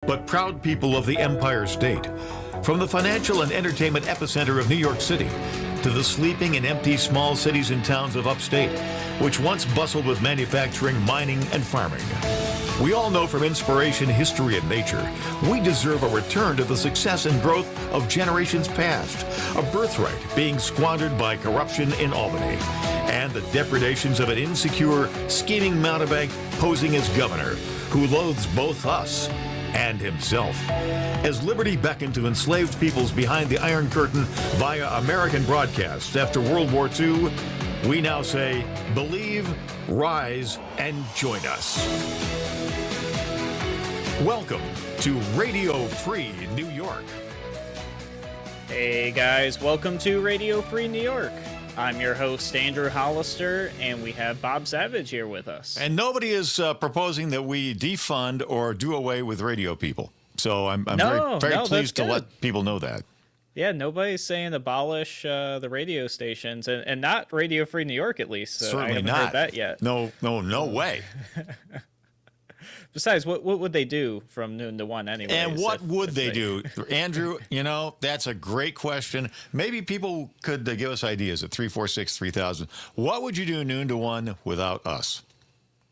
but proud people of the Empire State. From the financial and entertainment epicenter of New York City to the sleeping and empty small cities and towns of upstate, which once bustled with manufacturing, mining, and farming. We all know from inspiration, history, and nature, we deserve a return to the success and growth of generations past, a birthright being squandered by corruption in Albany, and the depredations of an insecure, scheming mountebank posing as governor, who loathes both us and himself. As liberty beckoned to enslaved peoples behind the Iron Curtain via American broadcasts after World War II, we now say, believe, rise, and join us. Welcome to Radio Free New York. Hey guys, welcome to Radio Free New York. I'm your host, Andrew Hollister, and we have Bob Savage here with us. And nobody is proposing that we defund or do away with radio people. So I'm very pleased to let people know that. Yeah, nobody's saying abolish the radio stations, and not Radio Free New York, at least. Certainly I haven't not. heard that yet. No way. Besides, what would they do from noon to 1 anyway? And what would they do? Andrew, that's a great question. Maybe people could give us ideas at 346-3000. What would you do noon to 1 without us?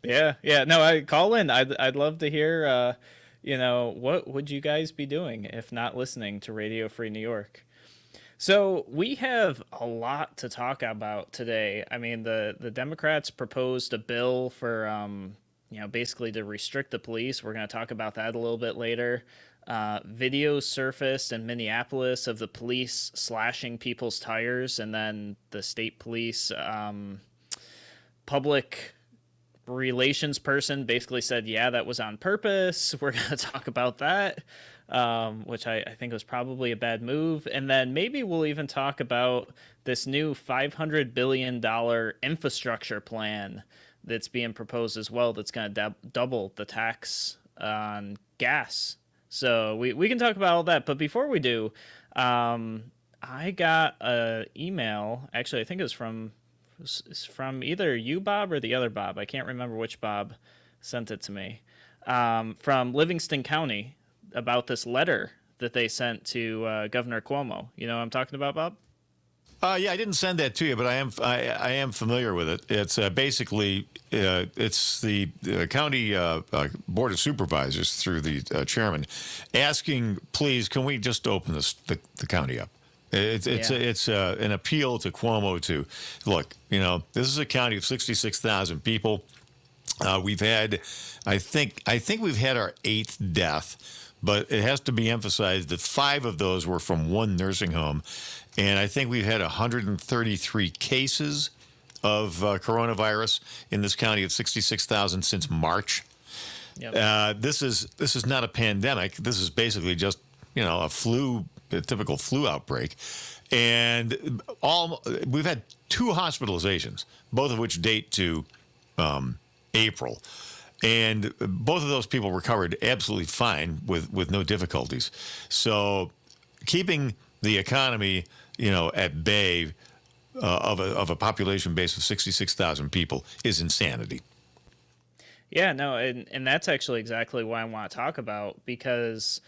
Yeah. No, I call in. I'd love to hear, what would you guys be doing if not listening to Radio Free New York? So we have a lot to talk about today. I mean, the Democrats proposed a bill for basically to restrict the police. We're going to talk about that a little bit later. Videos surfaced in Minneapolis of the police slashing people's tires, and then the state police public relations person basically said, yeah, that was on purpose. We're going to talk about that, which I think was probably a bad move. And then maybe we'll even talk about this new $500 billion infrastructure plan that's being proposed as well, that's going to double the tax on gas. So we can talk about all that. But before we do, I got an email. Actually, I think it's from either you, Bob, or the other Bob. I can't remember which Bob sent it to me. From Livingston County about this letter that they sent to Governor Cuomo. You know what I'm talking about, Bob? Yeah, I didn't send that to you, but I am familiar with it. It's basically it's the county board of supervisors through the chairman asking, please, can we just open the county up? It's an appeal to Cuomo to look. This is a county of 66,000 people. We've had, I think we've had our 8th death, but it has to be emphasized that 5 of those were from one nursing home. And I think we've had 133 cases of coronavirus in this county of 66,000 since March. Yep. This is not a pandemic. This is basically just a typical flu outbreak. And we've had 2 hospitalizations, both of which date to April. And both of those people recovered absolutely fine with no difficulties. So keeping the economy at bay of a population base of 66,000 people is insanity. Yeah, no, and that's actually exactly what I want to talk about, because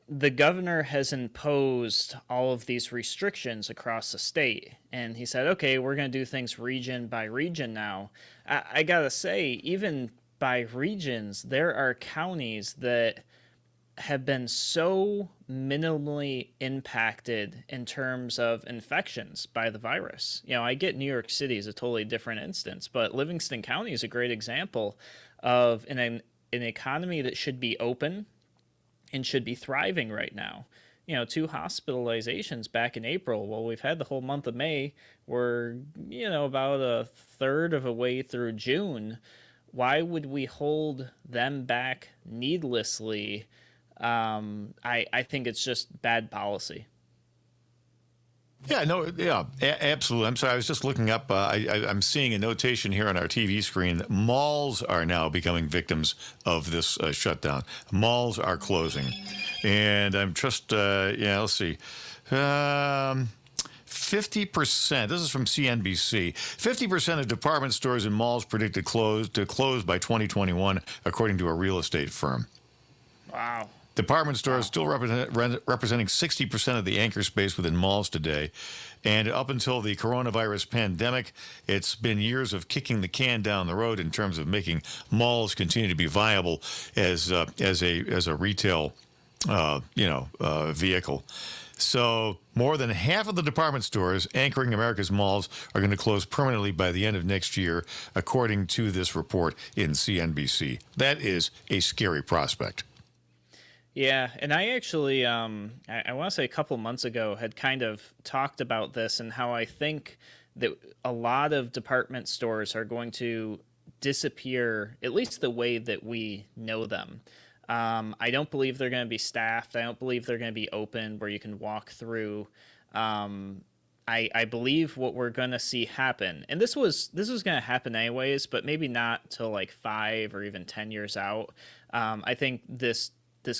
the governor has imposed all of these restrictions across the state, and he said, okay, we're going to do things region by region now. I got to say, even by regions, there are counties that have been so minimally impacted in terms of infections by the virus. I get New York City is a totally different instance, but Livingston County is a great example of an economy that should be open and should be thriving right now. 2 hospitalizations back in April. Well, we've had the whole month of May. We're, about a third of a way through June. Why would we hold them back needlessly? I think it's just bad policy. Absolutely. I'm sorry. I was just looking up. I'm seeing a notation here on our TV screen that malls are now becoming victims of this shutdown. Malls are closing. And I'm just, let's see. 50%, this is from CNBC, 50% of department stores and malls predicted to close by 2021, according to a real estate firm. Wow. Department stores Wow. still representing 60% of the anchor space within malls today. And up until the coronavirus pandemic, it's been years of kicking the can down the road in terms of making malls continue to be viable as a retail vehicle. So more than half of the department stores anchoring America's malls are going to close permanently by the end of next year, according to this report in CNBC. That is a scary prospect. Yeah, and I actually, I want to say a couple months ago, had kind of talked about this and how I think that a lot of department stores are going to disappear, at least the way that we know them. I don't believe they're going to be staffed. I don't believe they're going to be open where you can walk through. Um, I believe what we're going to see happen, and this was going to happen anyways, but maybe not till like 5 or even 10 years out. I think this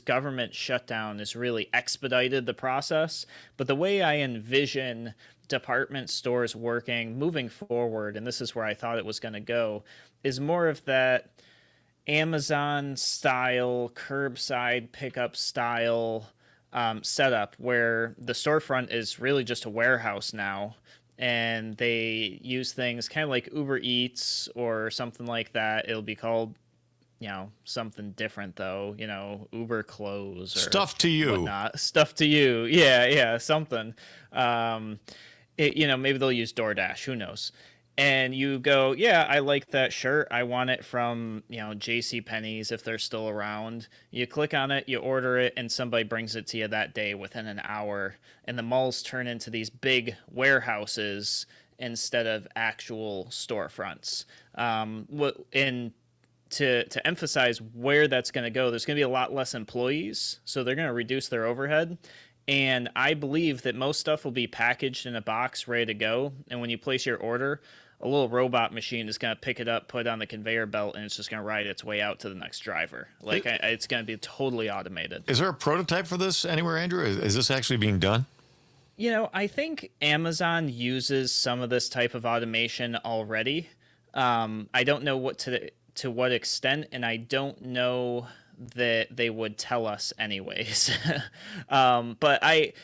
government shutdown has really expedited the process. But the way I envision department stores working moving forward, and this is where I thought it was going to go, is more of that Amazon style, curbside pickup style setup where the storefront is really just a warehouse now. And they use things kind of like Uber Eats or something like that. It'll be called, something different though, Uber clothes or Stuff to you. whatnot. Stuff to you. Yeah, yeah, something. Maybe they'll use DoorDash. Who knows? And you go, yeah, I like that shirt. I want it from, J.C. Penney's if they're still around. You click on it, you order it, and somebody brings it to you that day within an hour. And the malls turn into these big warehouses instead of actual storefronts. And to emphasize where that's going to go, there's going to be a lot less employees, so they're going to reduce their overhead. And I believe that most stuff will be packaged in a box, ready to go. And when you place your order, a little robot machine is going to pick it up, put it on the conveyor belt, and it's just going to ride its way out to the next driver. It's going to be totally automated. Is there a prototype for this anywhere, Andrew? Is this actually being done? I think Amazon uses some of this type of automation already. I don't know to what extent, and I don't know that they would tell us anyways. But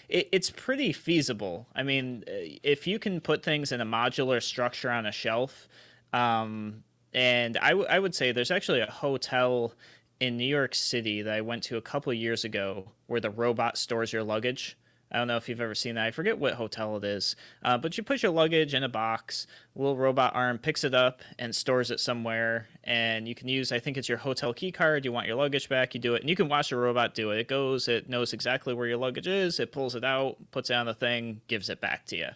it's pretty feasible. I mean, if you can put things in a modular structure on a shelf, and I would say there's actually a hotel in New York City that I went to a couple of years ago where the robot stores your luggage. I don't know if you've ever seen that. I forget what hotel it is. But you put your luggage in a box, a little robot arm picks it up and stores it somewhere. And you can use, I think it's your hotel key card. You want your luggage back, you do it. And you can watch the robot do it. It goes, it knows exactly where your luggage is. It pulls it out, puts it on the thing, gives it back to you.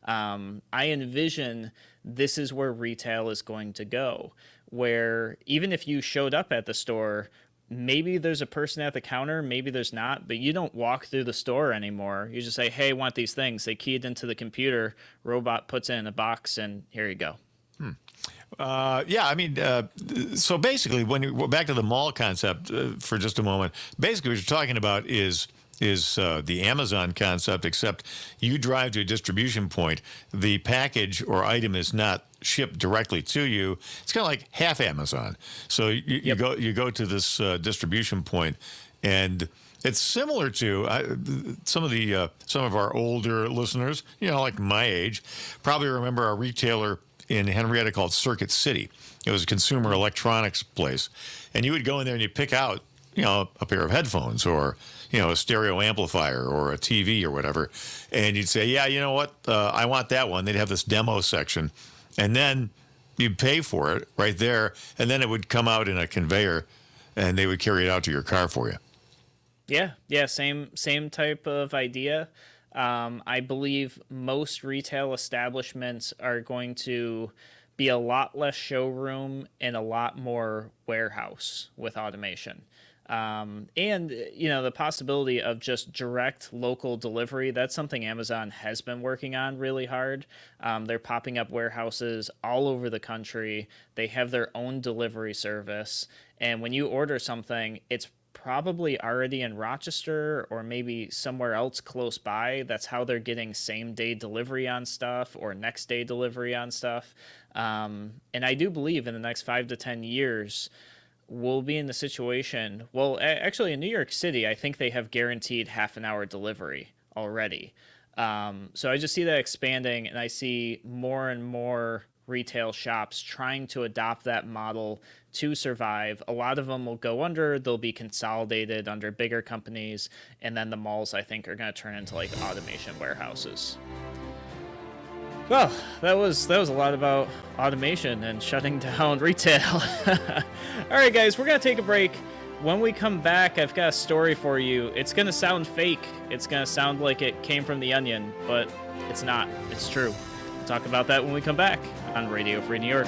I envision this is where retail is going to go, where even if you showed up at the store, maybe there's a person at the counter, maybe there's not, but you don't walk through the store anymore. You just say, hey, I want these things. They key it into the computer, robot puts it in a box, and here you go. So basically, when you back to the mall concept for just a moment, basically what you're talking about is the Amazon concept, except you drive to a distribution point. The package or item is not shipped directly to you. It's kind of like half Amazon. So you go to this distribution point, and it's similar to some of our older listeners, like my age, probably remember a retailer in Henrietta called Circuit City. It was a consumer electronics place, and you would go in there and you pick out a pair of headphones or a stereo amplifier or a TV or whatever, and you'd say, yeah, you know what, I want that one. They'd have this demo section, and then you'd pay for it right there, and then it would come out in a conveyor, and they would carry it out to your car for you. Yeah, same type of idea. I believe most retail establishments are going to be a lot less showroom and a lot more warehouse with automation. And the possibility of just direct local delivery, that's something Amazon has been working on really hard. They're popping up warehouses all over the country. They have their own delivery service. And when you order something, it's probably already in Rochester or maybe somewhere else close by. That's how they're getting same day delivery on stuff or next day delivery on stuff. And I do believe in the next 5 to 10 years, we'll be in the situation. Well, actually, in New York City, I think they have guaranteed half an hour delivery already. So I just see that expanding, and I see more and more retail shops trying to adopt that model to survive. A lot of them will go under, they'll be consolidated under bigger companies, and then the malls, I think, are going to turn into like automation warehouses. Well, that was a lot about automation and shutting down retail. All right, guys, we're going to take a break. When we come back, I've got a story for you. It's going to sound fake. It's going to sound like it came from The Onion, but it's not. It's true. We'll talk about that when we come back on Radio Free New York.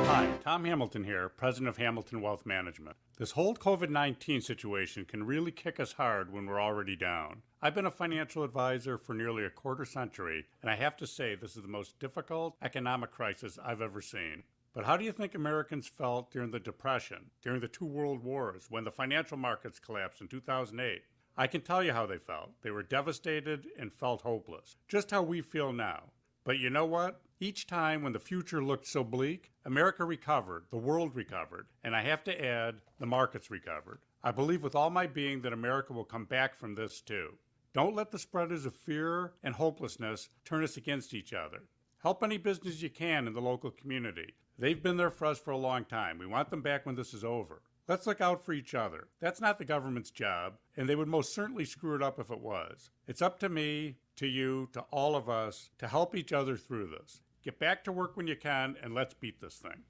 Hi, Tom Hamilton here, president of Hamilton Wealth Management. This whole COVID-19 situation can really kick us hard when we're already down. I've been a financial advisor for nearly a quarter century, and I have to say this is the most difficult economic crisis I've ever seen. But how do you think Americans felt during the Depression, during the two world wars, when the financial markets collapsed in 2008? I can tell you how they felt. They were devastated and felt hopeless, just how we feel now. But you know what? Each time when the future looked so bleak, America recovered, the world recovered, and I have to add, the markets recovered. I believe with all my being that America will come back from this too. Don't let the spreaders of fear and hopelessness turn us against each other. Help any business you can in the local community. They've been there for us for a long time. We want them back when this is over. Let's look out for each other. That's not the government's job, and they would most certainly screw it up if it was. It's up to me, to you, to all of us, to help each other through this. Get back to work when you can, and let's beat this thing.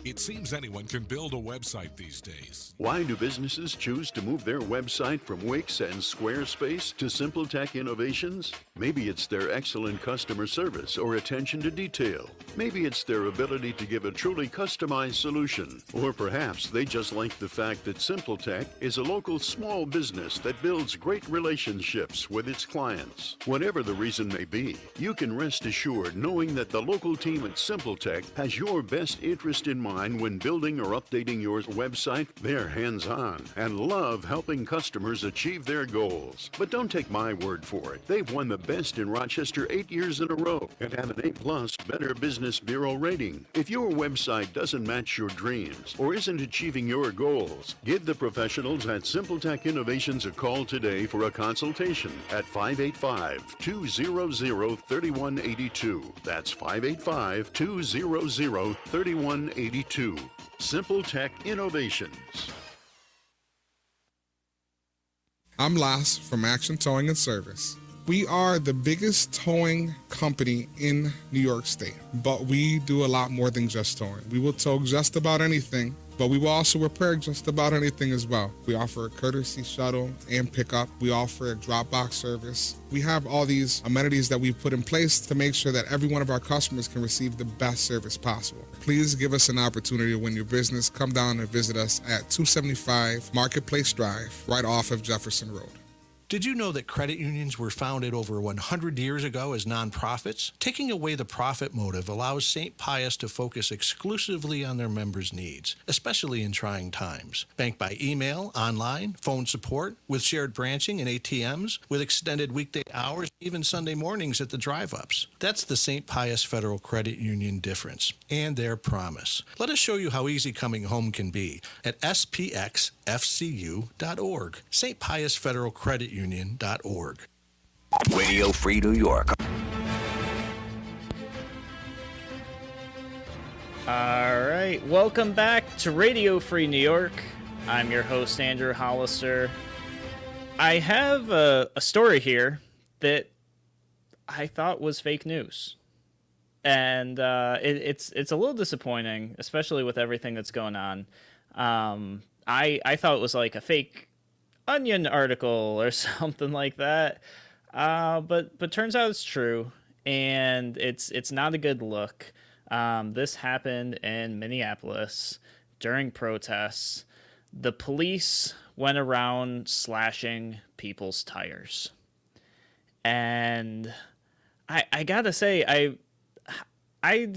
It seems anyone can build a website these days. Why do businesses choose to move their website from Wix and Squarespace to SimpleTech Innovations? Maybe it's their excellent customer service or attention to detail. Maybe it's their ability to give a truly customized solution. Or perhaps they just like the fact that SimpleTech is a local small business that builds great relationships with its clients. Whatever the reason may be, you can rest assured knowing that the local team at SimpleTech has your best interest in mind when building or updating your website. They're hands-on and love helping customers achieve their goals. But don't take my word for it. They've won the best in Rochester 8 years in a row and have an A+ Better Business Bureau rating. If your website doesn't match your dreams or isn't achieving your goals, give the professionals at SimpleTech Innovations a call today for a consultation at 585-200-3182. That's 585-200-3182. SimpleTech Innovations. I'm Las from Action Towing and Service. We are the biggest towing company in New York State, but we do a lot more than just towing. We will tow just about anything, but we will also repair just about anything as well. We offer a courtesy shuttle and pickup. We offer a drop box service. We have all these amenities that we've put in place to make sure that every one of our customers can receive the best service possible. Please give us an opportunity to win your business. Come down and visit us at 275 Marketplace Drive, right off of Jefferson Road. Did you know that credit unions were founded over 100 years ago as nonprofits? Taking away the profit motive allows St. Pius to focus exclusively on their members' needs, especially in trying times. Bank by email, online, phone support, with shared branching and ATMs, with extended weekday hours, even Sunday mornings at the drive-ups. That's the St. Pius Federal Credit Union difference and their promise. Let us show you how easy coming home can be at spxfcu.org. St. Pius Federal Credit Union.org. Radio Free New York. All right, welcome back to Radio Free New York. I'm your host, Andrew Hollister. I have a story here that I thought was fake news. And it's a little disappointing, especially with everything that's going on. I thought it was like a fake Onion article or something like that, but turns out it's true, and it's not a good look. This happened in Minneapolis during protests. The police went around slashing people's tires, and I gotta say I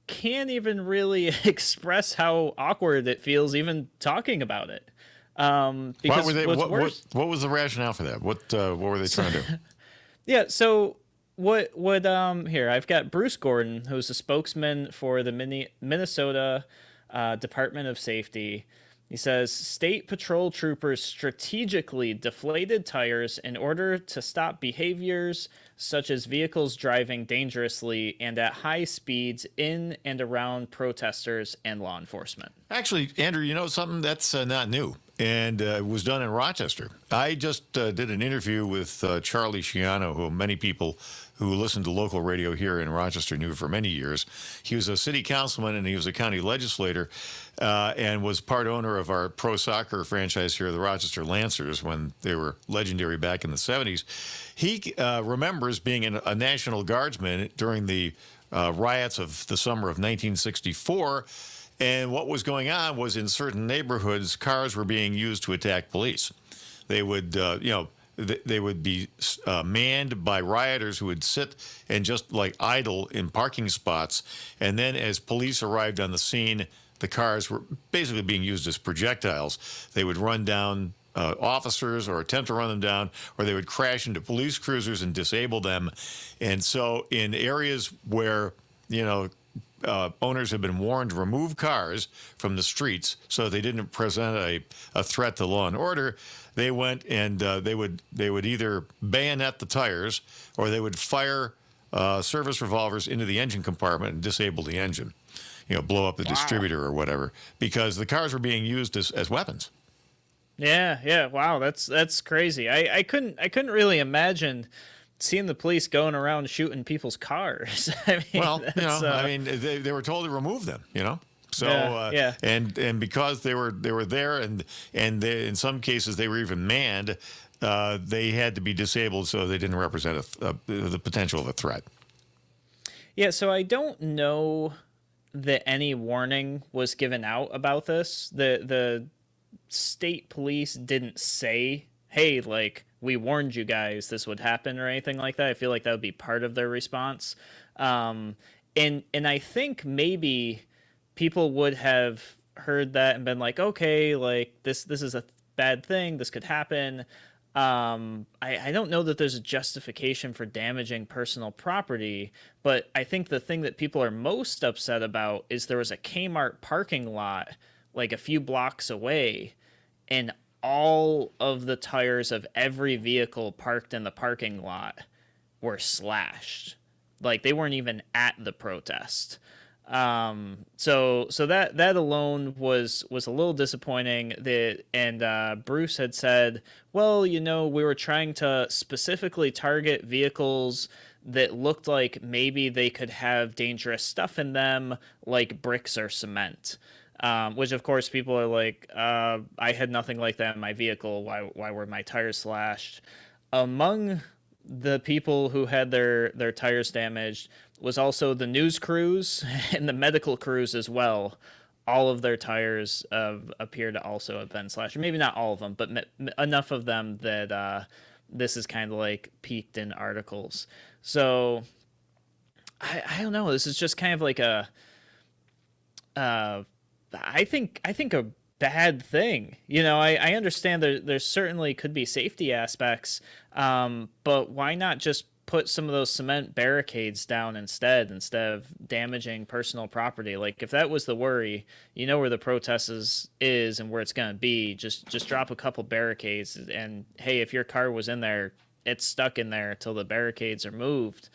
can't even really express how awkward it feels even talking about it. Because what was the rationale for that? What were they trying to do? Yeah, so Here, I've got Bruce Gordon, who's a spokesman for the Minnesota Department of Safety. He says state patrol troopers strategically deflated tires in order to stop behaviors such as vehicles driving dangerously and at high speeds in and around protesters and law enforcement. Actually, Andrew, you know something that's not new, and it was done in Rochester. I just did an interview with Charlie Schiano, who many people who listen to local radio here in Rochester knew for many years. He was a city councilman and he was a county legislator and was part owner of our pro soccer franchise here, the Rochester Lancers, when they were legendary back in the 70s. He remembers being a National Guardsman during the riots of the summer of 1964. And what was going on was in certain neighborhoods, cars were being used to attack police. They would, they would be manned by rioters who would sit and just like idle in parking spots. And then as police arrived on the scene, the cars were basically being used as projectiles. They would run down officers or attempt to run them down, or they would crash into police cruisers and disable them. And so in areas where, owners have been warned to remove cars from the streets so they didn't present a threat to law and order, they went and they would either bayonet the tires or they would fire service revolvers into the engine compartment and disable the engine, blow up the distributor or whatever, because the cars were being used as weapons. Yeah, wow, that's crazy. I couldn't really imagine seeing the police going around shooting people's cars. I mean, they were told to remove them, So yeah. And because they were there and they, in some cases they were even manned, they had to be disabled so they didn't represent the potential of a threat. Yeah, so I don't know that any warning was given out about this. The state police didn't say, hey, we warned you guys this would happen or anything like that. I feel like that would be part of their response. And I think maybe people would have heard that and been like, okay, this is a bad thing. This could happen. I don't know that there's a justification for damaging personal property, but I think the thing that people are most upset about is there was a Kmart parking lot a few blocks away, and all of the tires of every vehicle parked in the parking lot were slashed. They weren't even at the protest. So that alone was a little disappointing. Bruce had said, well, we were trying to specifically target vehicles that looked like maybe they could have dangerous stuff in them, like bricks or cement. Which of course people are like, I had nothing like that in my vehicle. Why were my tires slashed? Among the people who had their tires damaged was also the news crews and the medical crews as well. All of their tires appear to also have been slashed. Maybe not all of them, but enough of them that this is kind of peaked in articles. So I don't know. This is just kind of like a I think a bad thing. I understand there certainly could be safety aspects, but why not just put some of those cement barricades down instead of damaging personal property? If that was the worry, where the protest is and where it's going to be, just drop a couple barricades, and hey, if your car was in there, it's stuck in there until the barricades are moved.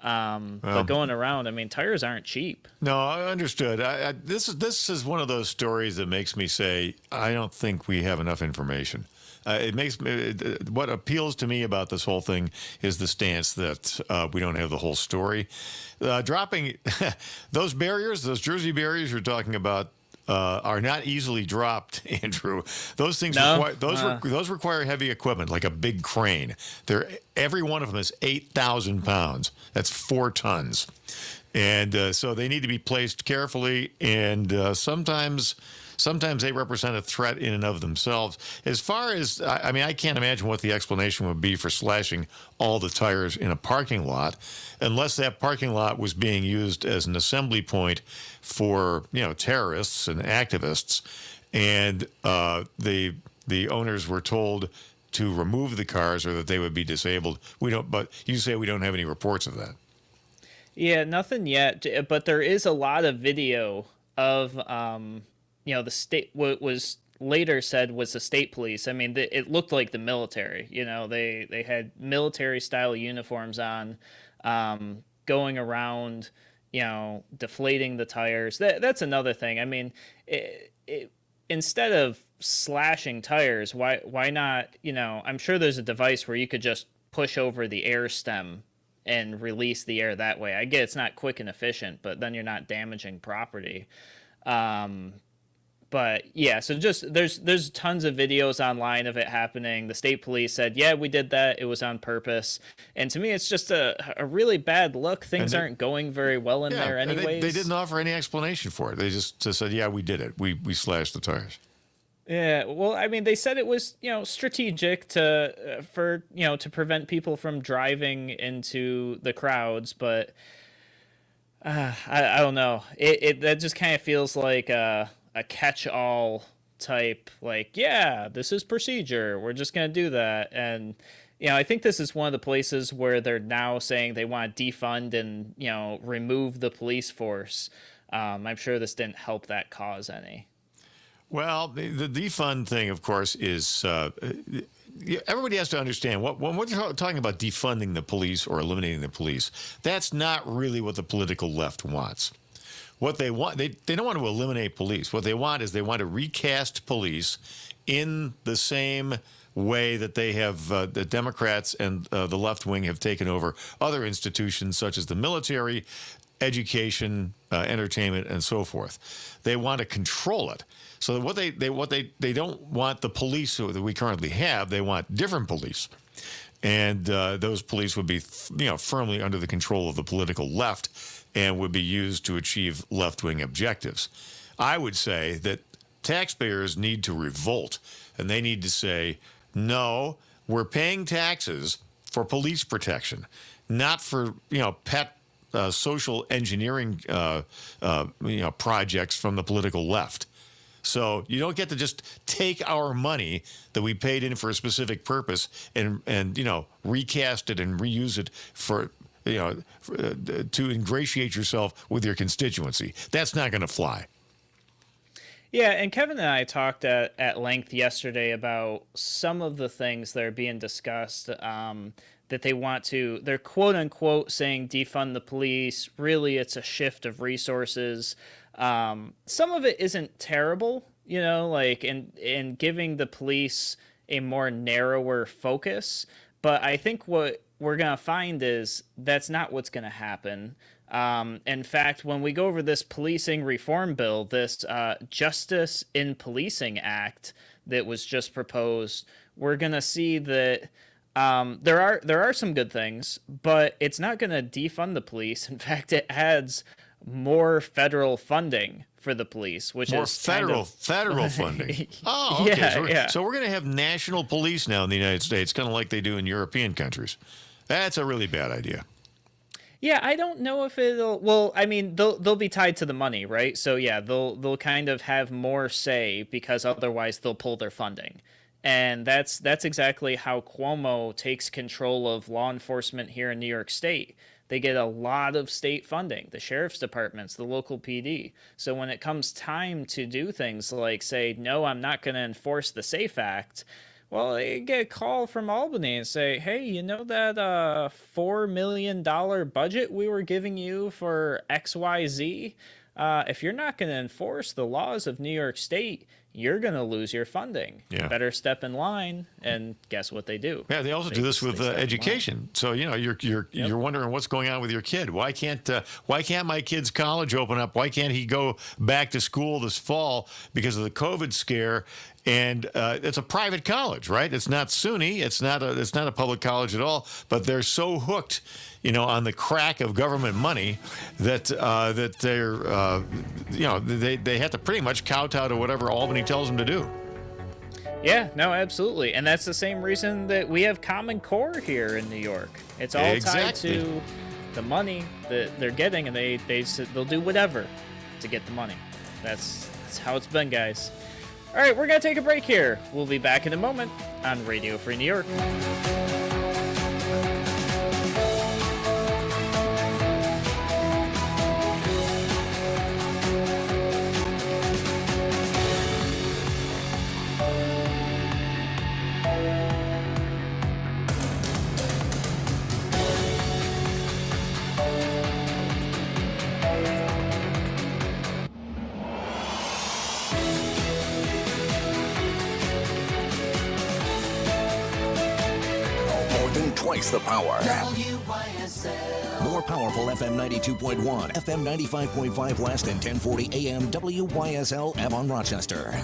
But going around, tires aren't cheap. No, I understood. This is one of those stories that makes me say, I don't think we have enough information. What appeals to me about this whole thing is the stance that we don't have the whole story. Dropping those barriers, those Jersey barriers you're talking about, are not easily dropped, Andrew. Those things those require heavy equipment, like a big crane. Every one of them is 8,000 pounds. That's 4 tons, and so they need to be placed carefully. And sometimes they represent a threat in and of themselves. As far as I can't imagine what the explanation would be for slashing all the tires in a parking lot, unless that parking lot was being used as an assembly point for terrorists and activists, and the owners were told to remove the cars or that they would be disabled. We don't, but you say we don't have any reports of that. Yeah, nothing yet, but there is a lot of video of, the state, what was later said was the state police. I mean, it looked like the military, they had military style uniforms on, going around, deflating the tires. That's another thing. I mean, instead of slashing tires, why not, I'm sure there's a device where you could just push over the air stem and release the air that way. I get it's not quick and efficient, but then you're not damaging property. But yeah, so just there's tons of videos online of it happening. The state police said, yeah, we did that. It was on purpose. And to me, it's just a really bad look. Things aren't going very well in there anyways. They didn't offer any explanation for it. They just said, yeah, we did it. We slashed the tires. Yeah, well, I mean, they said it was, strategic to prevent people from driving into the crowds, but I don't know. That just kind of feels like a catch-all type, like, yeah, this is procedure. We're just going to do that. And, I think this is one of the places where they're now saying they want to defund and, remove the police force. I'm sure this didn't help that cause any. Well, the defund thing, of course, is everybody has to understand when we're talking about defunding the police or eliminating the police, that's not really what the political left wants. What they want, they don't want to eliminate police. What they want is they want to recast police in the same way that they have the Democrats and the left wing have taken over other institutions such as the military, education, entertainment, and so forth. They want to control it. So what they don't want the police that we currently have. They want different police, and those police would be firmly under the control of the political left and would be used to achieve left-wing objectives. I would say that taxpayers need to revolt, and they need to say, no, we're paying taxes for police protection, not for pet social engineering projects from the political left. So you don't get to just take our money that we paid in for a specific purpose and recast it and reuse it for to ingratiate yourself with your constituency. That's not going to fly. Yeah, and Kevin and I talked at length yesterday about some of the things that are being discussed that they're quote unquote saying defund the police. Really, it's a shift of resources. Some of it isn't terrible, like in giving the police a more narrower focus. But I think what we're going to find is that's not what's going to happen. In fact, when we go over this policing reform bill, this Justice in Policing Act that was just proposed, we're going to see that there are some good things, but it's not going to defund the police. In fact, it adds more federal funding for the police, which more is federal funding. Oh, okay. Yeah, so we're going to have national police now in the United States, kind of like they do in European countries. That's a really bad idea. Yeah, I don't know if it'll. Well, I mean, they'll be tied to the money, right? So yeah, they'll kind of have more say because otherwise they'll pull their funding, and that's exactly how Cuomo takes control of law enforcement here in New York State. They get a lot of state funding, the sheriff's departments, the local PD. So when it comes time to do things like say, no, I'm not going to enforce the SAFE Act, well, they get a call from Albany and say, hey, you know that $4 million budget we were giving you for XYZ? If you're not going to enforce the laws of New York State, you're going to lose your funding. Yeah. You better step in line. And guess what they do? Yeah, they also do this with education. So you're wondering what's going on with your kid. Why can't my kid's college open up? Why can't he go back to school this fall because of the COVID scare? And it's a private college, right? It's not SUNY. It's not a public college at all. But they're so hooked, on the crack of government money that they have to pretty much kowtow to whatever Albany tells them to do. Yeah, no, absolutely. And that's the same reason that we have Common Core here in New York. It's all tied to the money that they're getting, and they'll do whatever to get the money. That's how it's been, guys. All right, we're going to take a break here. We'll be back in a moment. on Radio Free New York. Twice the power. More powerful FM 92.1, FM 95.5 West, and 1040 AM WYSL Avon Rochester.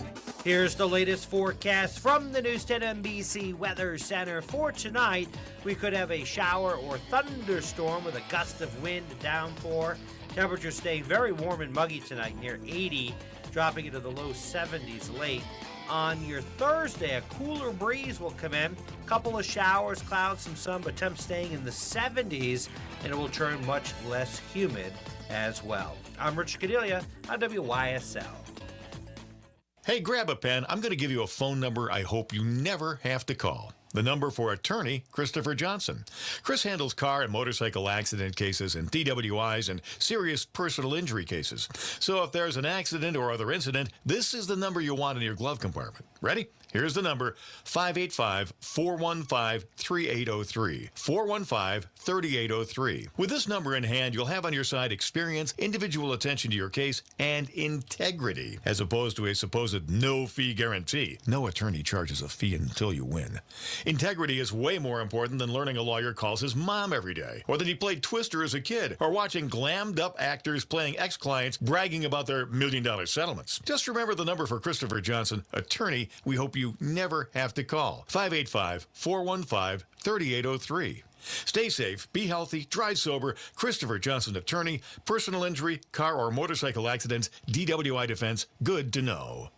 Here's the latest forecast from the News 10 NBC Weather Center. For tonight, we could have a shower or thunderstorm with a gust of wind, downpour. Temperatures staying very warm and muggy tonight, near 80, dropping into the low 70s late. On your Thursday, a cooler breeze will come in. A couple of showers, clouds, some sun, but temps staying in the 70s, and it will turn much less humid as well. I'm Rich Cadelia on WYSL. Hey, grab a pen. I'm going to give you a phone number I hope you never have to call. The number for attorney Christopher Johnson. Chris handles car and motorcycle accident cases and DWIs and serious personal injury cases. So if there's an accident or other incident, this is the number you want in your glove compartment. Ready? Here's the number, 585-415-3803. 415-3803. With this number in hand, you'll have on your side experience, individual attention to your case, and integrity, as opposed to a supposed no-fee guarantee. No attorney charges a fee until you win. Integrity is way more important than learning a lawyer calls his mom every day, or that he played Twister as a kid, or watching glammed-up actors playing ex-clients bragging about their million-dollar settlements. Just remember the number for Christopher Johnson, attorney we hope you never have to call. 585-415-3803. Stay safe, be healthy, drive sober. Christopher Johnson, attorney, personal injury, car or motorcycle accidents, DWI defense, good to know.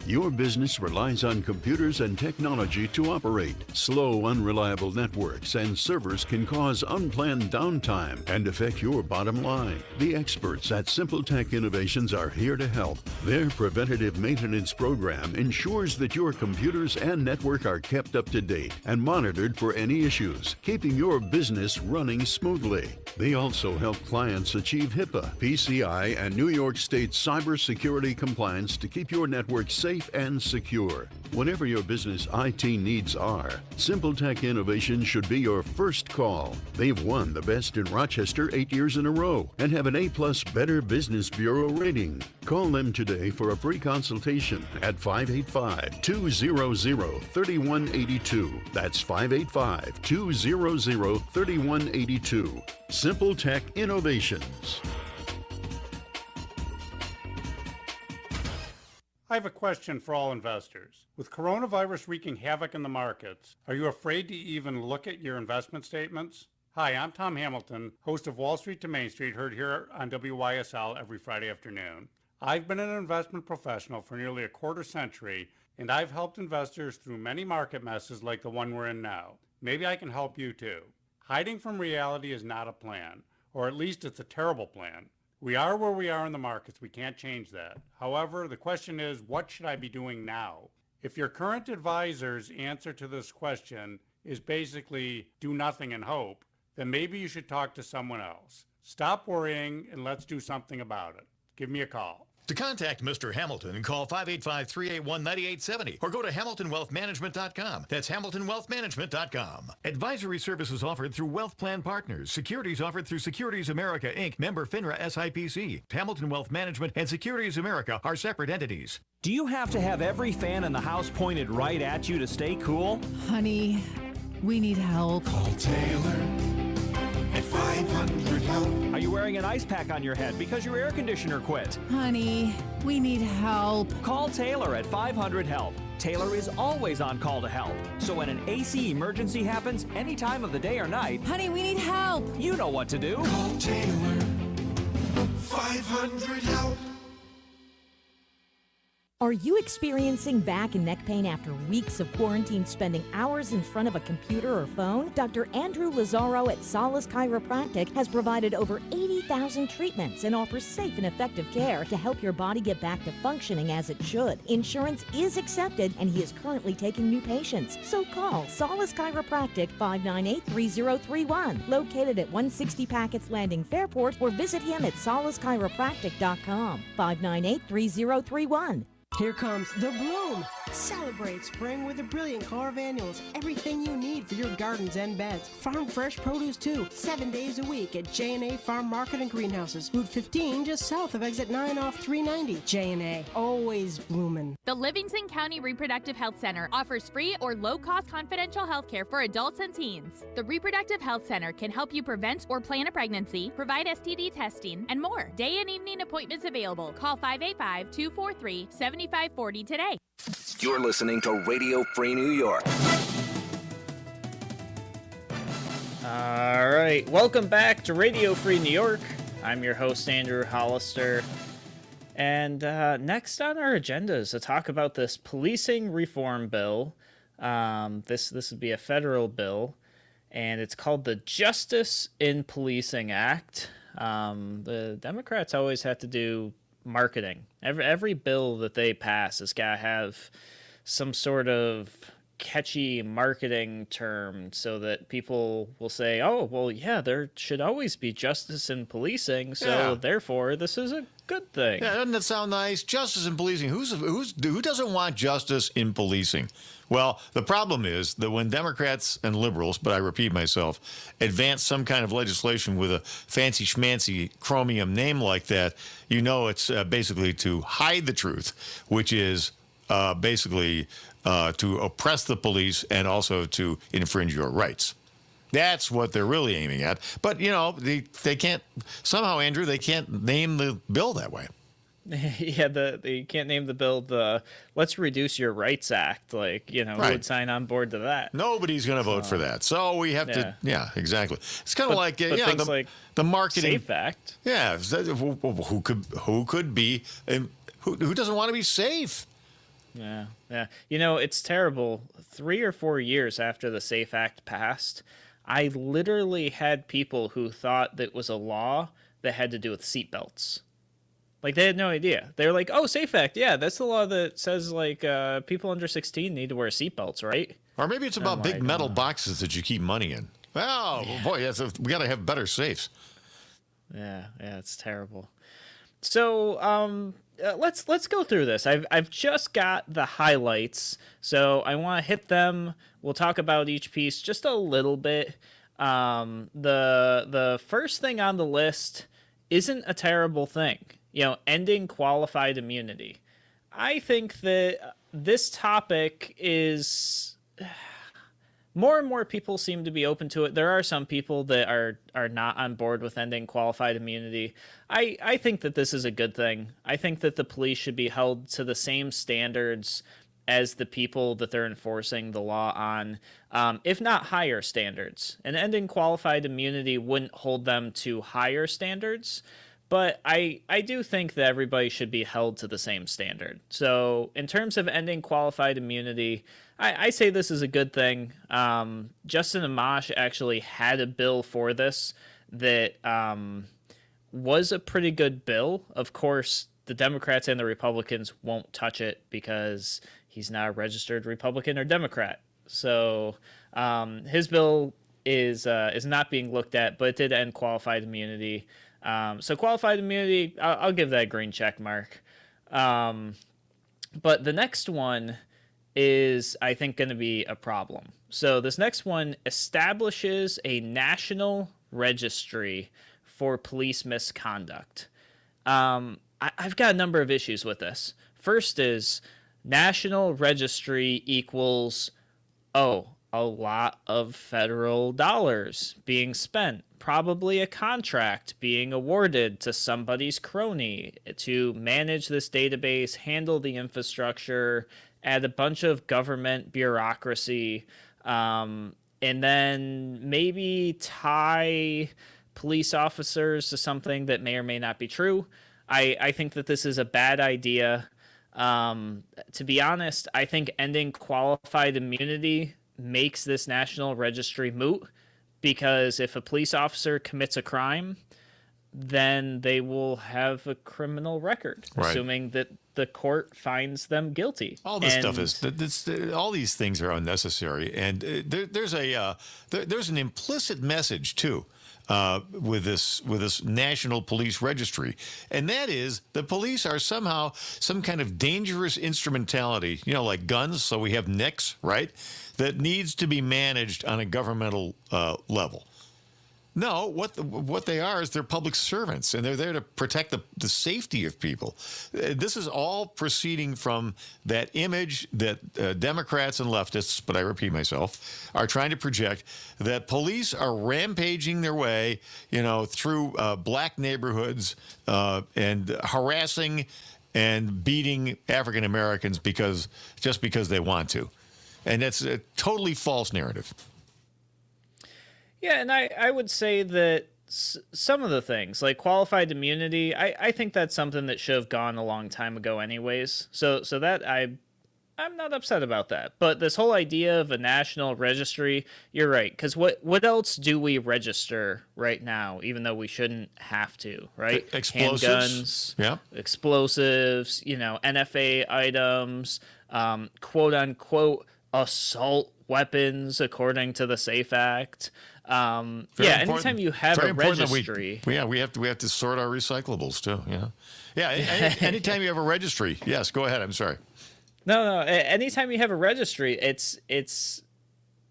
Your business relies on computers and technology to operate. Slow, unreliable networks and servers can cause unplanned downtime and affect your bottom line. The experts at Simple Tech Innovations are here to help. Their preventative maintenance program ensures that your computers and network are kept up to date and monitored for any issues, keeping your business running smoothly. They also help clients achieve HIPAA, PCI, and New York State cybersecurity compliance to keep your network safe and secure. Whatever your business IT needs are, Simple Tech Innovation should be your first call. They've won the Best in Rochester 8 years in a row and have an A+ Better Business Bureau rating. Call them today for a free consultation at 585-200-3182. That's 585-200-3182. Simple Tech Innovations. I have a question for all investors. With coronavirus wreaking havoc in the markets, are you afraid to even look at your investment statements? Hi, I'm Tom Hamilton, host of Wall Street to Main Street, heard here on WYSL every Friday afternoon. I've been an investment professional for nearly a quarter century, and I've helped investors through many market messes like the one we're in now. Maybe I can help you too. Hiding from reality is not a plan, or at least it's a terrible plan. We are where we are in the markets. We can't change that. However, the question is, what should I be doing now? If your current advisor's answer to this question is basically do nothing and hope, then maybe you should talk to someone else. Stop worrying and let's do something about it. Give me a call. To contact Mr. Hamilton, call 585-381-9870 or go to HamiltonWealthManagement.com. That's HamiltonWealthManagement.com. Advisory services offered through Wealth Plan Partners. Securities offered through Securities America, Inc., member FINRA SIPC. Hamilton Wealth Management and Securities America are separate entities. Do you have to have every fan in the house pointed right at you to stay cool? Honey, we need help. Call Taylor at 500-HELP. Are you wearing an ice pack on your head because your air conditioner quit? Honey, we need help. Call Taylor at 500-HELP. Taylor is always on call to help. So when an AC emergency happens, any time of the day or night... Honey, we need help. You know what to do. Call Taylor. 500-HELP. Are you experiencing back and neck pain after weeks of quarantine spending hours in front of a computer or phone? Dr. Andrew Lazaro at Solace Chiropractic has provided over 80,000 treatments and offers safe and effective care to help your body get back to functioning as it should. Insurance is accepted and he is currently taking new patients. So call Solace Chiropractic 598-3031, located at 160 Packett's Landing, Fairport, or visit him at solacechiropractic.com. 598-3031. Here comes the bloom. Celebrate spring with a brilliant color of annuals. Everything you need for your gardens and beds. Farm fresh produce too. 7 days a week at J&A Farm Market and Greenhouses. Route 15 just south of exit 9 off 390. J&A, always bloomin'. The Livingston County Reproductive Health Center offers free or low-cost confidential health care for adults and teens. The Reproductive Health Center can help you prevent or plan a pregnancy, provide STD testing, and more. Day and evening appointments available. Call 585-243-7540 today. You're listening to Radio Free New York. All right, welcome back to Radio Free New York. I'm your host, Andrew Hollister. And next on our agenda is to talk about this policing reform bill. This would be a federal bill, and it's called the Justice in Policing Act. The Democrats always have to do marketing. Every bill that they pass has got to have some sort of catchy marketing term so that people will say, oh, well, yeah, there should always be justice in policing, so therefore this is a good thing. Yeah, doesn't that sound nice? Justice in policing. Who doesn't want justice in policing? Well, the problem is that when Democrats and liberals, but I repeat myself, advance some kind of legislation with a fancy schmancy chromium name like that, you know it's basically to hide the truth, which is basically to oppress the police and also to infringe your rights. That's what they're really aiming at. But, you know, they can't, somehow, Andrew, they can't name the bill that way. Yeah, you can't name the bill the Let's Reduce Your Rights Act. Like, you know, who would sign on board to that? Nobody's going to vote for that. So we have to, exactly. It's kind of like, things like the marketing. SAFE Act. Yeah, who could be, who doesn't want to be safe? Yeah. You know, it's terrible. 3 or 4 years after the SAFE Act passed, I literally had people who thought that it was a law that had to do with seatbelts. Like, they had no idea. They were like, oh, SAFE Act, yeah, that's the law that says, like, people under 16 need to wear seatbelts, right? Or maybe it's about big metal boxes that you keep money in. Oh, boy, we got to have better safes. Yeah, it's terrible. So, let's go through this. I've just got the highlights, so I want to hit them. We'll talk about each piece just a little bit. The first thing on the list isn't a terrible thing. You know, ending qualified immunity. I think that this topic is more and more people seem to be open to it. There are some people that are not on board with ending qualified immunity. I think that this is a good thing. I think that the police should be held to the same standards as the people that they're enforcing the law on, if not higher standards. And ending qualified immunity wouldn't hold them to higher standards, but I do think that everybody should be held to the same standard. So in terms of ending qualified immunity, I say this is a good thing. Justin Amash actually had a bill for this that was a pretty good bill. Of course, the Democrats and the Republicans won't touch it because he's not a registered Republican or Democrat. So his bill is not being looked at, but it did end qualified immunity. So qualified immunity, I'll give that a green check mark. But the next one is, I think, going to be a problem. So this next one establishes a national registry for police misconduct. I've got a number of issues with this. First is national registry equals, a lot of federal dollars being spent. Probably a contract being awarded to somebody's crony to manage this database, handle the infrastructure, add a bunch of government bureaucracy, and then maybe tie police officers to something that may or may not be true. I think that this is a bad idea. To be honest, I think ending qualified immunity makes this national registry moot, because if a police officer commits a crime, then they will have a criminal record, Right. assuming that the court finds them guilty. All this stuff all these things are unnecessary, and there's an implicit message too with this national police registry, and that is the police are somehow some kind of dangerous instrumentality, like guns. So we have NICS, right? That needs to be managed on a governmental level. No, what they are is they're public servants, and they're there to protect the safety of people. This is all proceeding from that image that Democrats and leftists, but I repeat myself, are trying to project, that police are rampaging their way, through black neighborhoods and harassing and beating African Americans because they want to. And that's a totally false narrative. Yeah, and I would say that some of the things, like qualified immunity, I think that's something that should have gone a long time ago anyways. So that I'm not upset about that. But this whole idea of a national registry, you're right. Because what else do we register right now, even though we shouldn't have to, right? Explosives. Handguns, Yeah. explosives, NFA items, quote unquote assault weapons according to the SAFE Act. Anytime you have a registry, we have to sort our recyclables too. Anytime you have a registry, yes, go ahead. I'm sorry. No. Anytime you have a registry, it's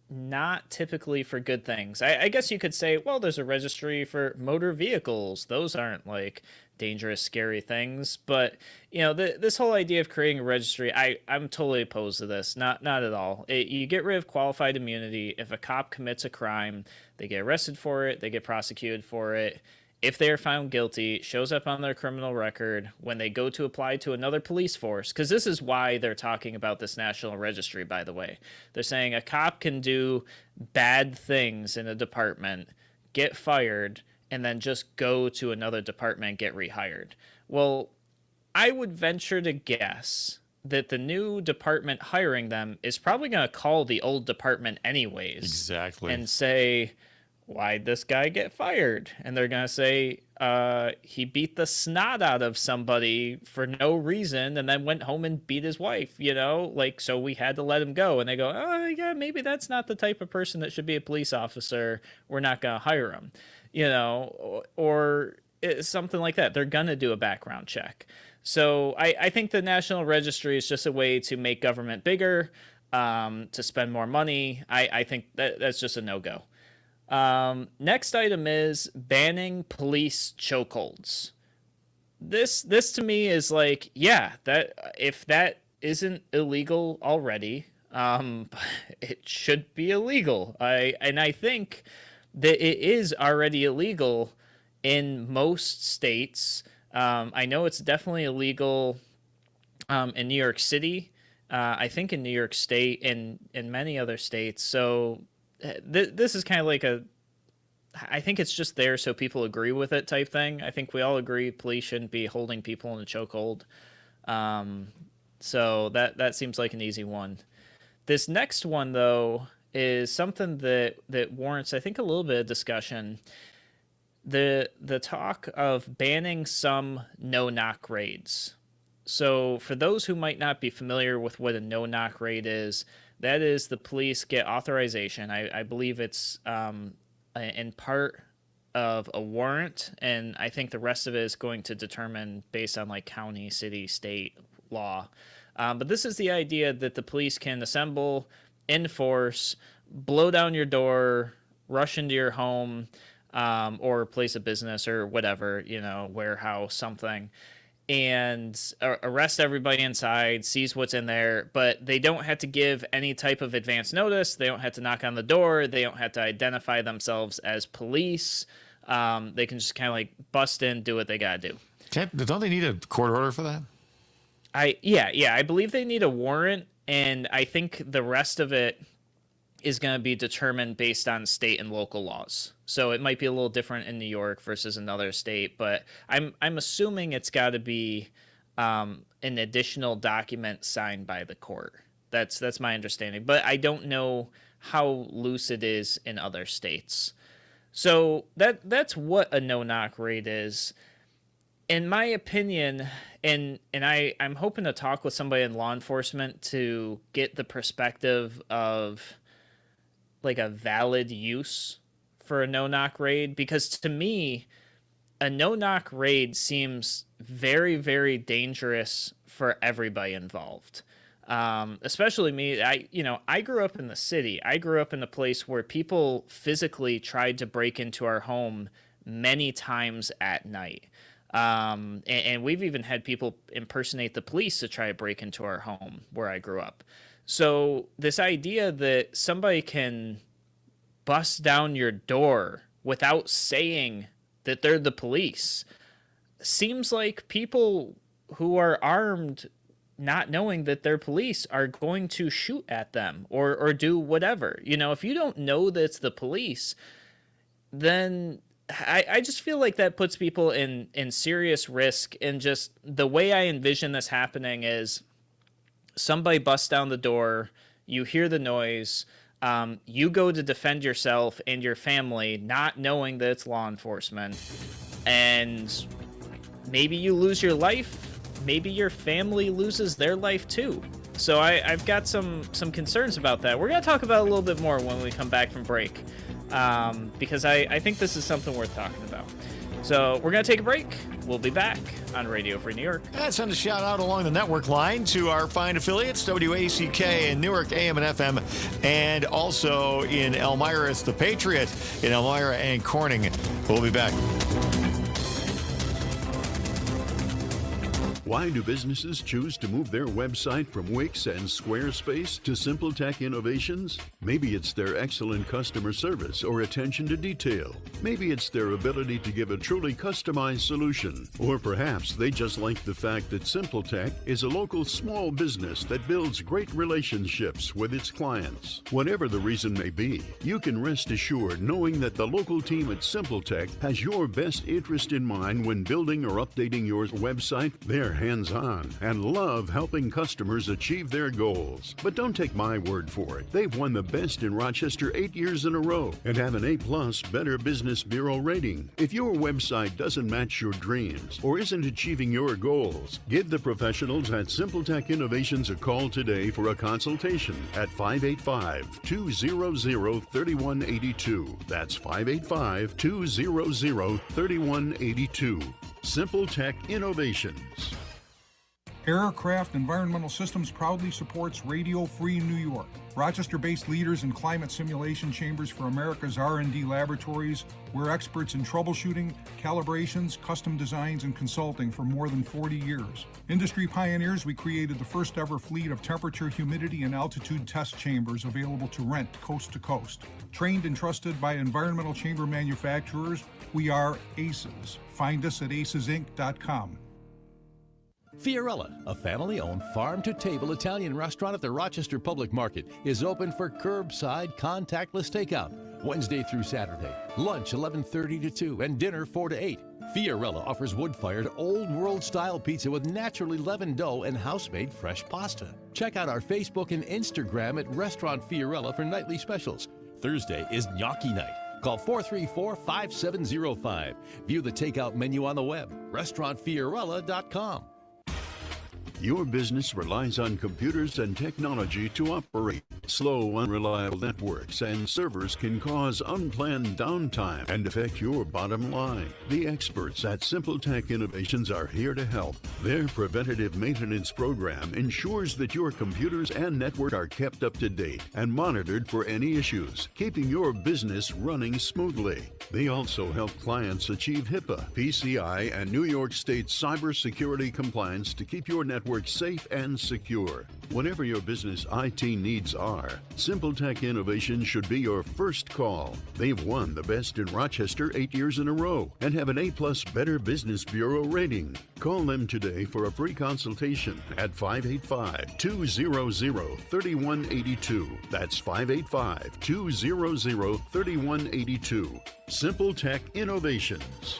not typically for good things. I guess you could say, well, there's a registry for motor vehicles. Those aren't like dangerous, scary things. But this whole idea of creating a registry, I'm totally opposed to this. Not at all. You get rid of qualified immunity. If a cop commits a crime, they get arrested for it. They get prosecuted for it. If they are found guilty, it shows up on their criminal record when they go to apply to another police force. Because this is why they're talking about this national registry, by the way. They're saying a cop can do bad things in a department, get fired, and then just go to another department and get rehired. Well, I would venture to guess that the new department hiring them is probably going to call the old department anyways. Exactly. And say, why'd this guy get fired? And they're going to say, he beat the snot out of somebody for no reason and then went home and beat his wife, so we had to let him go. And they go, oh, yeah, maybe that's not the type of person that should be a police officer. We're not going to hire him, or something like that. They're going to do a background check. So I think the National Registry is just a way to make government bigger, to spend more money. I think that's just a no-go. Next item is banning police chokeholds. This to me is like, yeah, that if that isn't illegal already, it should be illegal. I think that it is already illegal in most states. I know it's definitely illegal in New York City. I think in New York State and in many other states. So this is kind of like I think it's just there so people agree with it type thing. I think we all agree police shouldn't be holding people in a chokehold. So that seems like an easy one. This next one, though, is something that warrants, I think, a little bit of discussion. The talk of banning some no-knock raids. So for those who might not be familiar with what a no-knock raid is, that is the police get authorization. I believe it's in part of a warrant, and I think the rest of it is going to determine based on like county, city, state law. But this is the idea that the police can assemble, enforce, blow down your door, rush into your home, or place of business or whatever, warehouse, something, and arrest everybody inside, seize what's in there, but they don't have to give any type of advance notice. They don't have to knock on the door. They don't have to identify themselves as police. They can just kind of like bust in, do what they got to do. Don't they need a court order for that? I believe they need a warrant, and I think the rest of it is going to be determined based on state and local laws. So it might be a little different in New York versus another state, but I'm assuming it's got to be an additional document signed by the court. That's my understanding, but I don't know how loose it is in other states. So that's what a no-knock raid is. In my opinion, and I'm hoping to talk with somebody in law enforcement to get the perspective of like a valid use for a no-knock raid, because to me, a no-knock raid seems very, very dangerous for everybody involved. Especially me. I grew up in the city. I grew up in a place where people physically tried to break into our home many times at night. And we've even had people impersonate the police to try to break into our home where I grew up. So this idea that somebody can bust down your door without saying that they're the police seems like people who are armed, not knowing that they're police, are going to shoot at them or do whatever. If you don't know that it's the police, then I just feel like that puts people in serious risk. And just the way I envision this happening is somebody busts down the door, you hear the noise, you go to defend yourself and your family, not knowing that it's law enforcement, and maybe you lose your life. Maybe your family loses their life too. So I've got some concerns about that. We're going to talk about it a little bit more when we come back from break, because I think this is something worth talking about. So we're going to take a break. We'll be back on Radio Free New York. And send a shout out along the network line to our fine affiliates, WACK in Newark, AM and FM, and also in Elmira, it's The Patriot in Elmira and Corning. We'll be back. Why do businesses choose to move their website from Wix and Squarespace to SimpleTech Innovations? Maybe it's their excellent customer service or attention to detail. Maybe it's their ability to give a truly customized solution. Or perhaps they just like the fact that SimpleTech is a local small business that builds great relationships with its clients. Whatever the reason may be, you can rest assured knowing that the local team at SimpleTech has your best interest in mind when building or updating your website. They're hands-on and love helping customers achieve their goals. But don't take my word for it. They've won the best in Rochester 8 years in a row and have an A+ Better Business Bureau rating. If your website doesn't match your dreams or isn't achieving your goals, give the professionals at SimpleTech Innovations a call today for a consultation at 585-200-3182. That's 585-200-3182. SimpleTech Innovations. Aircraft Environmental Systems proudly supports Radio Free New York. Rochester-based leaders in climate simulation chambers for America's R&D laboratories. We're experts in troubleshooting, calibrations, custom designs, and consulting for more than 40 years. Industry pioneers, we created the first ever fleet of temperature, humidity, and altitude test chambers available to rent coast to coast. Trained and trusted by environmental chamber manufacturers, we are ACES. Find us at acesinc.com. Fiorella, a family-owned farm-to-table Italian restaurant at the Rochester Public Market, is open for curbside contactless takeout Wednesday through Saturday. Lunch 11:30 to 2 and dinner 4 to 8. Fiorella offers wood-fired, old-world-style pizza with naturally leavened dough and house-made fresh pasta. Check out our Facebook and Instagram at Restaurant Fiorella for nightly specials. Thursday is gnocchi night. Call 434-5705. View the takeout menu on the web, restaurantfiorella.com. Your business relies on computers and technology to operate. Slow, unreliable networks and servers can cause unplanned downtime and affect your bottom line. The experts at SimpleTech Innovations are here to help. Their preventative maintenance program ensures that your computers and network are kept up to date and monitored for any issues, keeping your business running smoothly. They also help clients achieve HIPAA, PCI, and New York State cybersecurity compliance to keep your network safe and secure. Whatever your business IT needs are, SimpleTech Innovation should be your first call. They've won the best in Rochester 8 years in a row and have an A+ Better Business Bureau rating. Call them today for a free consultation at 585-200-3182. That's 585-200-3182. SimpleTech Innovations.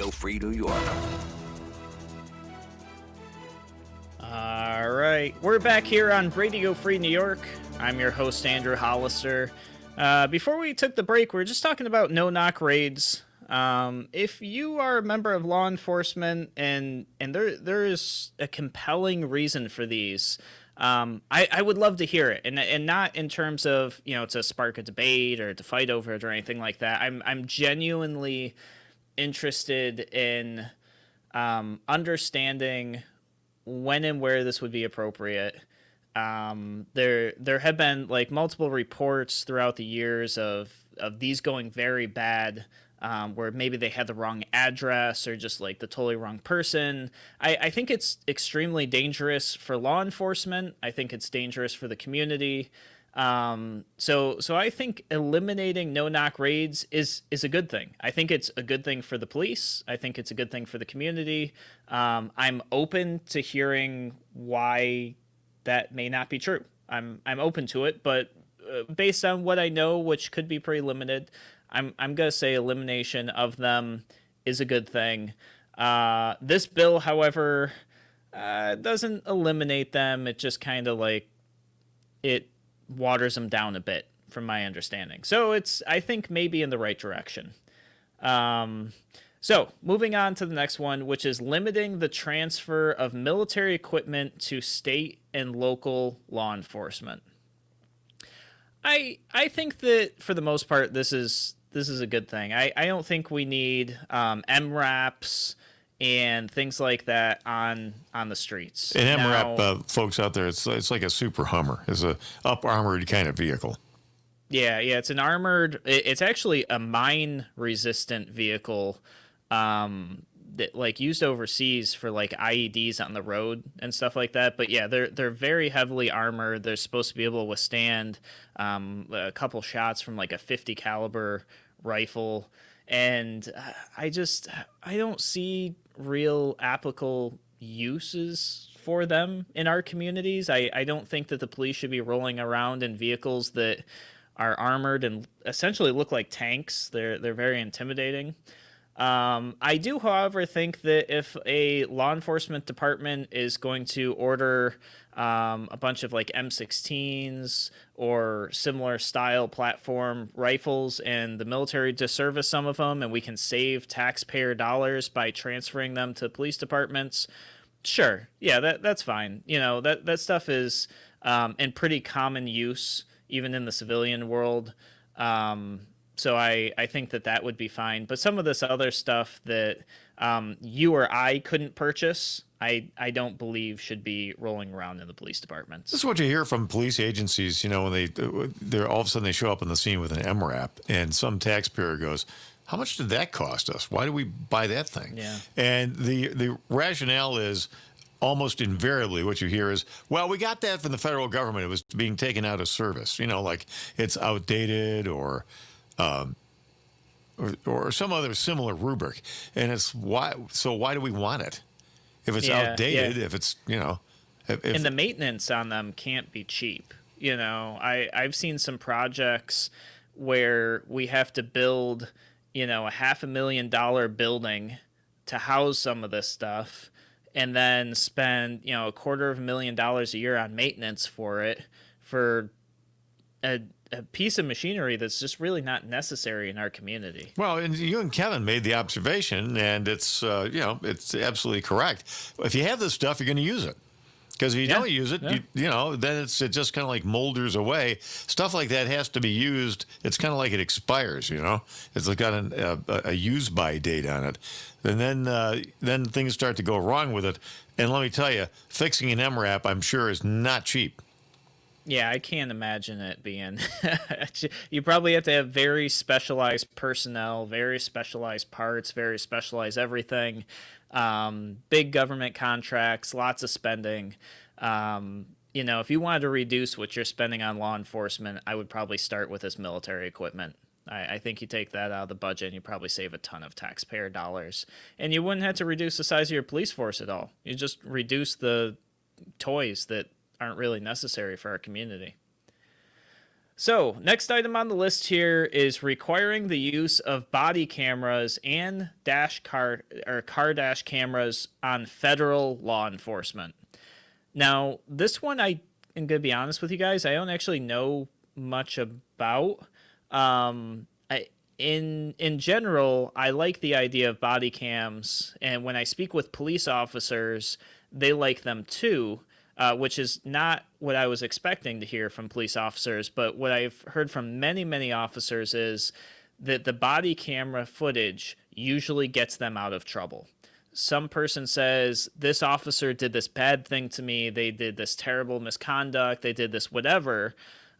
Radio Free New York. All right, we're back here on Radio Free New York. I'm your host, Andrew Hollister. Before we took the break, we were just talking about no-knock raids. If you are a member of law enforcement and there is a compelling reason for these, I would love to hear it, and not in terms of, to spark a debate or to fight over it or anything like that. I'm genuinely interested in understanding when and where this would be appropriate. There have been like multiple reports throughout the years of these going very bad, where maybe they had the wrong address or just like the totally wrong person. I think it's extremely dangerous for law enforcement. I think it's dangerous for the community. So I think eliminating no-knock raids is a good thing. I think it's a good thing for the police. I think it's a good thing for the community. I'm open to hearing why that may not be true. I'm open to it, but based on what I know, which could be pretty limited, I'm gonna say elimination of them is a good thing. This bill, however, doesn't eliminate them. It just kind of like it waters them down a bit, from my understanding. So it's, I think, maybe in the right direction. So moving on to the next one, which is limiting the transfer of military equipment to state and local law enforcement. I think that for the most part, this is a good thing. I don't think we need MRAPs and things like that on the streets. And Now, MRAP, folks out there, it's like a super Hummer. It's a up-armored kind of vehicle. Yeah, it's an armored. It's actually a mine-resistant vehicle, that like used overseas for like IEDs on the road and stuff like that. But yeah, they're very heavily armored. They're supposed to be able to withstand a couple shots from like a 50 caliber rifle. And I don't see real applicable uses for them in our communities. I don't think that the police should be rolling around in vehicles that are armored and essentially look like tanks. They're very intimidating. I do, however, think that if a law enforcement department is going to order a bunch of like M16s or similar style platform rifles, and the military to service some of them, and we can save taxpayer dollars by transferring them to police departments, sure, yeah, that's fine. That stuff is in pretty common use even in the civilian world. So I think that would be fine. But some of this other stuff that you or I couldn't purchase, I don't believe should be rolling around in the police departments. This is what you hear from police agencies, when they're all of a sudden they show up on the scene with an MRAP, and some taxpayer goes, how much did that cost us? Why did we buy that thing? Yeah. And the rationale is almost invariably what you hear is, well, we got that from the federal government. It was being taken out of service. Like it's outdated or some other similar rubric. And it's why do we want it? If it's outdated, if it's, and the maintenance on them can't be cheap. I've seen some projects where we have to build, a $500,000 building to house some of this stuff, and then spend, $250,000 a year on maintenance for it, for a piece of machinery that's just really not necessary in our community. Well, and you and Kevin made the observation, and it's it's absolutely correct. If you have this stuff, you're going to use it. Because if you don't use it, then it just kind of like molders away. Stuff like that has to be used. It's kind of like it expires, It's got a use-by date on it. And then things start to go wrong with it. And let me tell you, fixing an MRAP, I'm sure, is not cheap. Yeah, I can't imagine it being. You probably have to have very specialized personnel, very specialized parts, very specialized everything. Big government contracts, lots of spending. If you wanted to reduce what you're spending on law enforcement, I would probably start with this military equipment. I think you take that out of the budget and you probably save a ton of taxpayer dollars. And you wouldn't have to reduce the size of your police force at all. You just reduce the toys that aren't really necessary for our community. So, next item on the list here is requiring the use of body cameras and car dash cameras on federal law enforcement. Now, this one I am going to be honest with you guys, I don't actually know much about. In general, I like the idea of body cams, and when I speak with police officers, they like them too. Which is not what I was expecting to hear from police officers, but what I've heard from many, many officers is that the body camera footage usually gets them out of trouble. Some person says, this officer did this bad thing to me, they did this terrible misconduct, they did this whatever,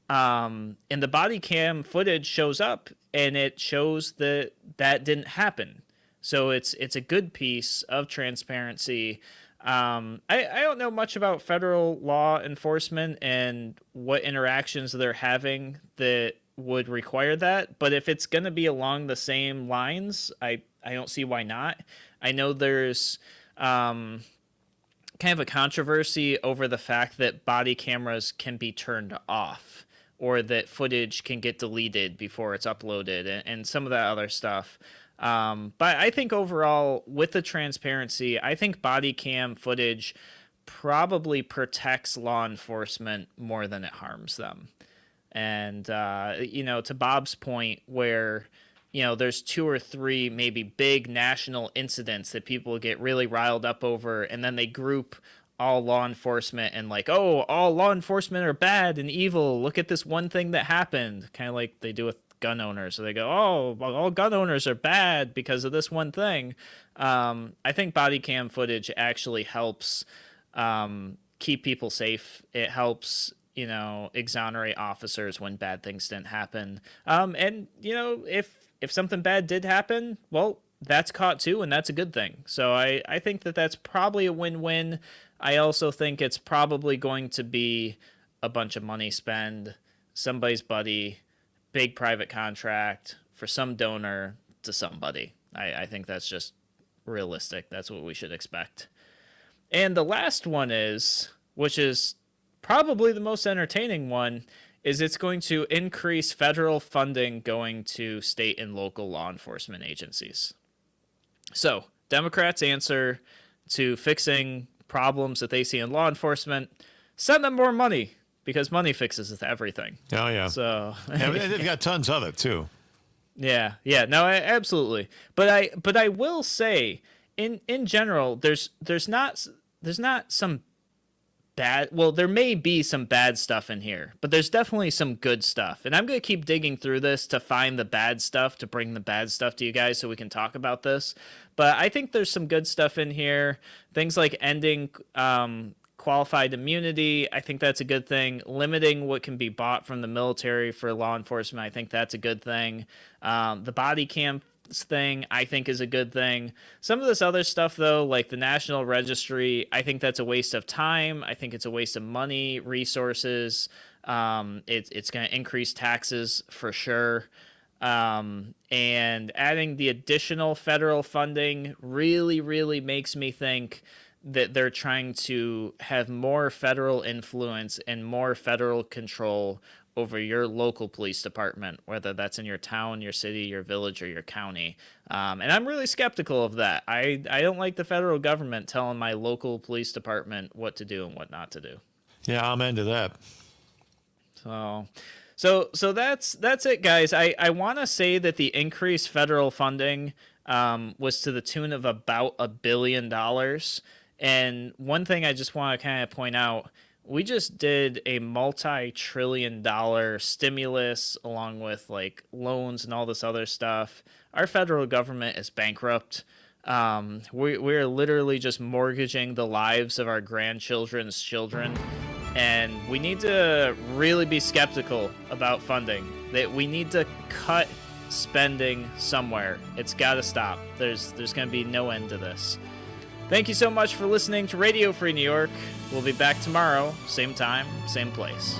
and the body cam footage shows up, and it shows that that didn't happen. So it's a good piece of transparency. I don't know much about federal law enforcement and what interactions they're having that would require that, but if it's going to be along the same lines, I don't see why not. I know there's kind of a controversy over the fact that body cameras can be turned off or that footage can get deleted before it's uploaded and some of that other stuff. But I think overall, with the transparency, I think body cam footage probably protects law enforcement more than it harms them. And, to Bob's point where, there's 2 or 3 maybe big national incidents that people get really riled up over, and then they group all law enforcement and like, oh, all law enforcement are bad and evil. Look at this one thing that happened, kind of like they do with gun owners. So they go, oh, all gun owners are bad because of this one thing. I think body cam footage actually helps keep people safe. It helps, exonerate officers when bad things didn't happen. And if something bad did happen, well, that's caught too, and that's a good thing. So I think that that's probably a win-win. I also think it's probably going to be a bunch of money spent, somebody's buddy, big private contract for some donor to somebody. I think that's just realistic. That's what we should expect. And the last one is, which is probably the most entertaining one, is it's going to increase federal funding going to state and local law enforcement agencies. So, Democrats' answer to fixing problems that they see in law enforcement, send them more money. Because money fixes everything. Oh, yeah. So and they've got tons of it, too. Yeah. No, absolutely. But I will say, in general, there's not some bad... Well, there may be some bad stuff in here, but there's definitely some good stuff. And I'm going to keep digging through this to find the bad stuff, to bring the bad stuff to you guys so we can talk about this. But I think there's some good stuff in here. Things like ending... qualified immunity, I think that's a good thing. Limiting what can be bought from the military for law enforcement, I think that's a good thing. The body cam thing, I think, is a good thing. Some of this other stuff, though, like the National Registry, I think that's a waste of time. I think it's a waste of money, resources. It's going to increase taxes for sure. And adding the additional federal funding really, really makes me think that they're trying to have more federal influence and more federal control over your local police department, whether that's in your town, your city, your village, or your county. And I'm really skeptical of that. I don't like the federal government telling my local police department what to do and what not to do. Yeah, I'm into that. So that's it, guys. I want to say that the increased federal funding was to the tune of about $1 billion. And one thing I just want to kind of point out, we just did a multi-trillion-dollar stimulus along with like loans and all this other stuff. Our federal government is bankrupt. We're literally just mortgaging the lives of our grandchildren's children. And we need to really be skeptical about funding. That we need to cut spending somewhere. It's got to stop. There's going to be no end to this. Thank you so much for listening to Radio Free New York. We'll be back tomorrow, same time, same place.